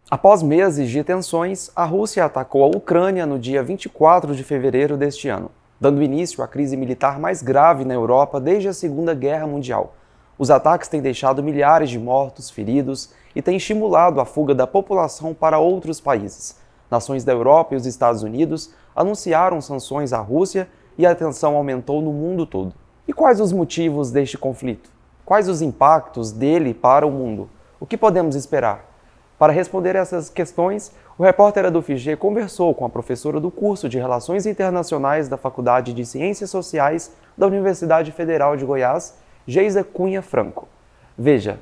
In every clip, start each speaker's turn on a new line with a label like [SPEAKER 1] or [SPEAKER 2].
[SPEAKER 1] Após meses de tensões, a Rússia atacou a Ucrânia no dia 24 de fevereiro deste ano, dando início à crise militar mais grave na Europa desde a Segunda Guerra Mundial. Os ataques têm deixado milhares de mortos, feridos e têm estimulado a fuga da população para outros países. Nações da Europa e os Estados Unidos anunciaram sanções à Rússia e a tensão aumentou no mundo todo. E quais os motivos deste conflito? Quais os impactos dele para o mundo? O que podemos esperar? Para responder essas questões, o repórter Adolfo G conversou com a professora do curso de Relações Internacionais da Faculdade de Ciências Sociais da Universidade Federal de Goiás, Geisa Cunha Franco. Veja.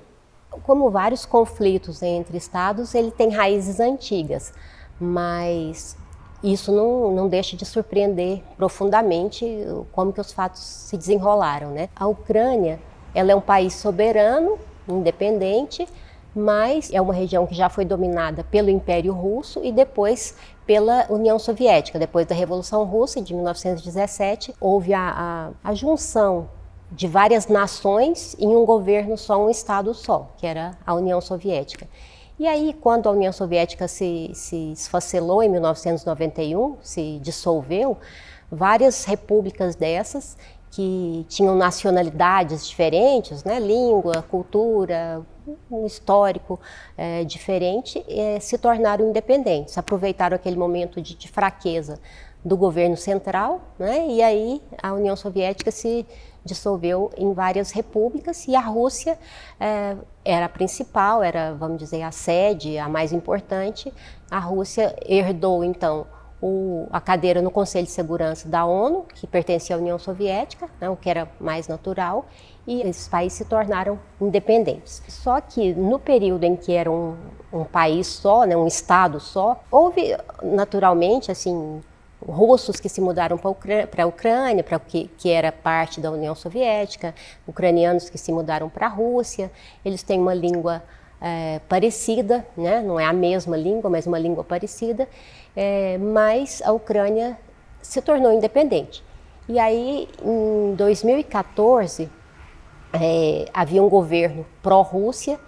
[SPEAKER 2] Como vários conflitos entre estados, ele tem raízes antigas, mas isso não deixa de surpreender profundamente como que os fatos se desenrolaram, né? A Ucrânia, ela é um país soberano, independente, mas é uma região que já foi dominada pelo Império Russo e depois pela União Soviética. Depois da Revolução Russa, de 1917, houve a junção de várias nações em um governo só, um estado só, que era a União Soviética. E aí, quando a União Soviética se esfacelou em 1991, se dissolveu, várias repúblicas dessas que tinham nacionalidades diferentes, né, língua, cultura, um histórico diferente, se tornaram independentes, aproveitaram aquele momento de fraqueza do governo central, né, e aí a União Soviética se dissolveu em várias repúblicas e a Rússia era a principal, era, vamos dizer, a sede, a mais importante. A Rússia herdou, então, a cadeira no Conselho de Segurança da ONU, que pertencia à União Soviética, né, o que era mais natural, e esses países se tornaram independentes. Só que no período em que era um país só, né, um estado só, houve naturalmente assim russos que se mudaram para a Ucrânia, para o que era parte da União Soviética, ucranianos que se mudaram para a Rússia. Eles têm uma língua parecida, né? Não é a mesma língua, mas uma língua parecida, mas a Ucrânia se tornou independente. E aí, em 2014, havia um governo pró-Rússia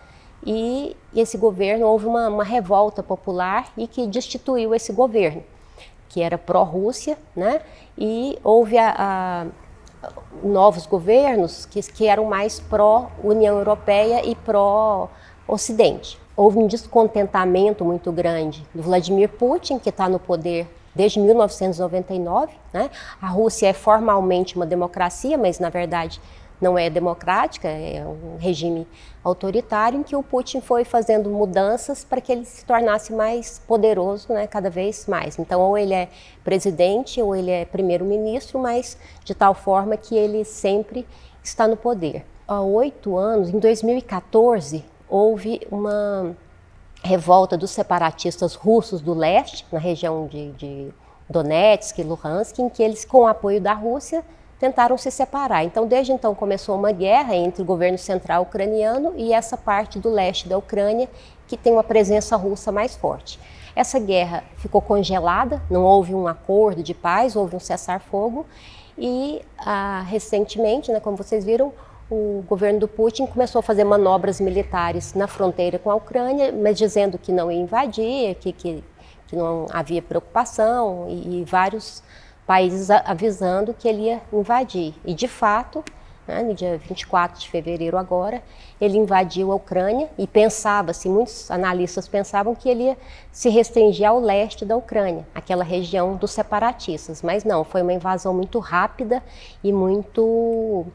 [SPEAKER 2] e esse governo, houve uma revolta popular e que destituiu esse governo, que era pró-Rússia, né? E houve novos governos que eram mais pró-União Europeia e pró-Ocidente. Houve um descontentamento muito grande do Vladimir Putin, que está no poder desde 1999, né? A Rússia é formalmente uma democracia, mas na verdade não é democrática, é um regime autoritário em que o Putin foi fazendo mudanças para que ele se tornasse mais poderoso, né, cada vez mais. Então, ou ele é presidente ou ele é primeiro-ministro, mas de tal forma que ele sempre está no poder. Há 8 anos, em 2014, houve uma revolta dos separatistas russos do leste, na região de Donetsk e Luhansk, em que eles, com o apoio da Rússia, tentaram se separar. Então, desde então, começou uma guerra entre o governo central ucraniano e essa parte do leste da Ucrânia, que tem uma presença russa mais forte. Essa guerra ficou congelada, não houve um acordo de paz, houve um cessar-fogo, e recentemente, né, como vocês viram, o governo do Putin começou a fazer manobras militares na fronteira com a Ucrânia, mas dizendo que não ia invadir, que não havia preocupação, e vários países avisando que ele ia invadir. E, de fato, né, no dia 24 de fevereiro agora, ele invadiu a Ucrânia e pensava-se, muitos analistas pensavam que ele ia se restringir ao leste da Ucrânia, aquela região dos separatistas. Mas não, foi uma invasão muito rápida e muito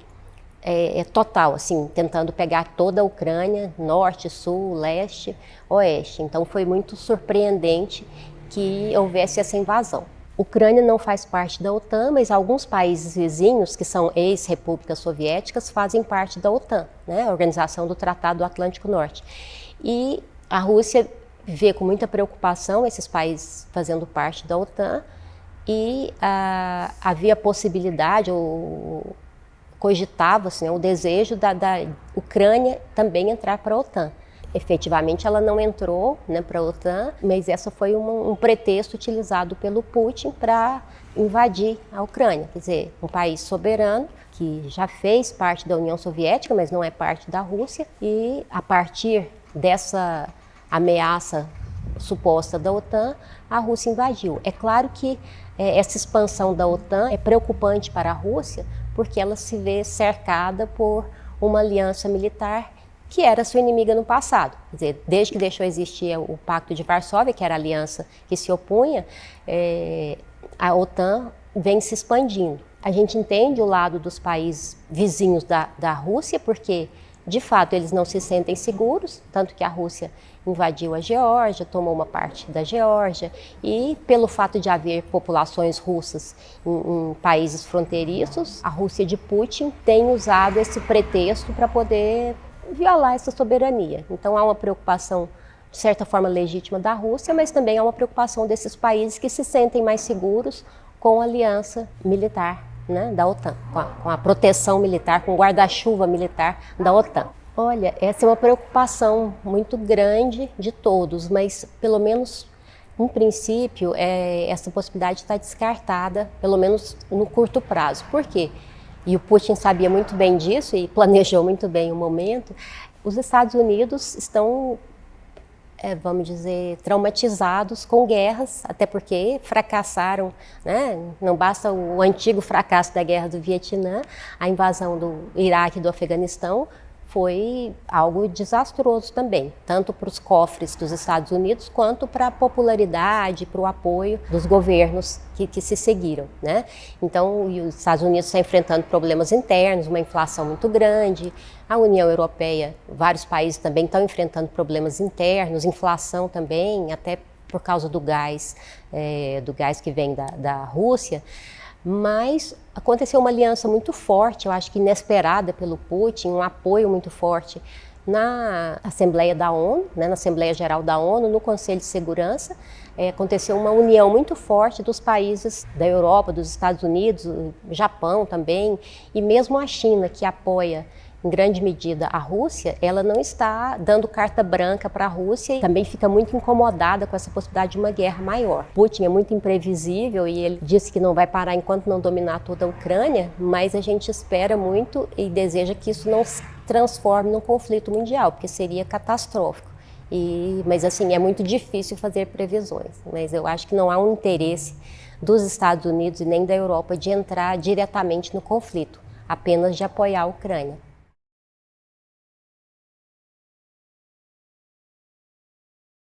[SPEAKER 2] total, assim, tentando pegar toda a Ucrânia, norte, sul, leste, oeste. Então foi muito surpreendente que houvesse essa invasão. Ucrânia não faz parte da OTAN, mas alguns países vizinhos, que são ex-repúblicas soviéticas, fazem parte da OTAN, né? A Organização do Tratado do Atlântico Norte. E a Rússia vê com muita preocupação esses países fazendo parte da OTAN e havia possibilidade, ou cogitava-se, né, o desejo da Ucrânia também entrar para a OTAN. Efetivamente, ela não entrou, né, para a OTAN, mas essa foi um pretexto utilizado pelo Putin para invadir a Ucrânia. Quer dizer, um país soberano que já fez parte da União Soviética, mas não é parte da Rússia, e a partir dessa ameaça suposta da OTAN, a Rússia invadiu. É claro que essa expansão da OTAN é preocupante para a Rússia, porque ela se vê cercada por uma aliança militar que era sua inimiga no passado. Quer dizer, desde que deixou existir o Pacto de Varsóvia, que era a aliança que se opunha, a OTAN vem se expandindo. A gente entende o lado dos países vizinhos da Rússia, porque, de fato, eles não se sentem seguros, tanto que a Rússia invadiu a Geórgia, tomou uma parte da Geórgia, e pelo fato de haver populações russas em países fronteiriços, a Rússia de Putin tem usado esse pretexto para poder violar essa soberania. Então há uma preocupação, de certa forma, legítima da Rússia, mas também há uma preocupação desses países que se sentem mais seguros com a aliança militar, né, da OTAN, com a proteção militar, com o guarda-chuva militar da OTAN. Olha, essa é uma preocupação muito grande de todos, mas pelo menos, em princípio, essa possibilidade está descartada, pelo menos no curto prazo. Por quê? E o Putin sabia muito bem disso e planejou muito bem o momento. Os Estados Unidos estão, vamos dizer, traumatizados com guerras, até porque fracassaram, né? Não basta o antigo fracasso da guerra do Vietnã, a invasão do Iraque e do Afeganistão foi algo desastroso também, tanto para os cofres dos Estados Unidos quanto para a popularidade, para o apoio dos governos que se seguiram, né? Então, os Estados Unidos estão enfrentando problemas internos, uma inflação muito grande, a União Europeia, vários países também estão enfrentando problemas internos, inflação também, até por causa do gás que vem da Rússia. Mas aconteceu uma aliança muito forte, eu acho que inesperada pelo Putin, um apoio muito forte na Assembleia da ONU, né, na Assembleia Geral da ONU, no Conselho de Segurança. Aconteceu uma união muito forte dos países da Europa, dos Estados Unidos, Japão também, e mesmo a China, que apoia em grande medida a Rússia, ela não está dando carta branca para a Rússia e também fica muito incomodada com essa possibilidade de uma guerra maior. Putin é muito imprevisível e ele disse que não vai parar enquanto não dominar toda a Ucrânia, mas a gente espera muito e deseja que isso não se transforme num conflito mundial, porque seria catastrófico. Mas assim, é muito difícil fazer previsões, mas eu acho que não há um interesse dos Estados Unidos e nem da Europa de entrar diretamente no conflito, apenas de apoiar a Ucrânia.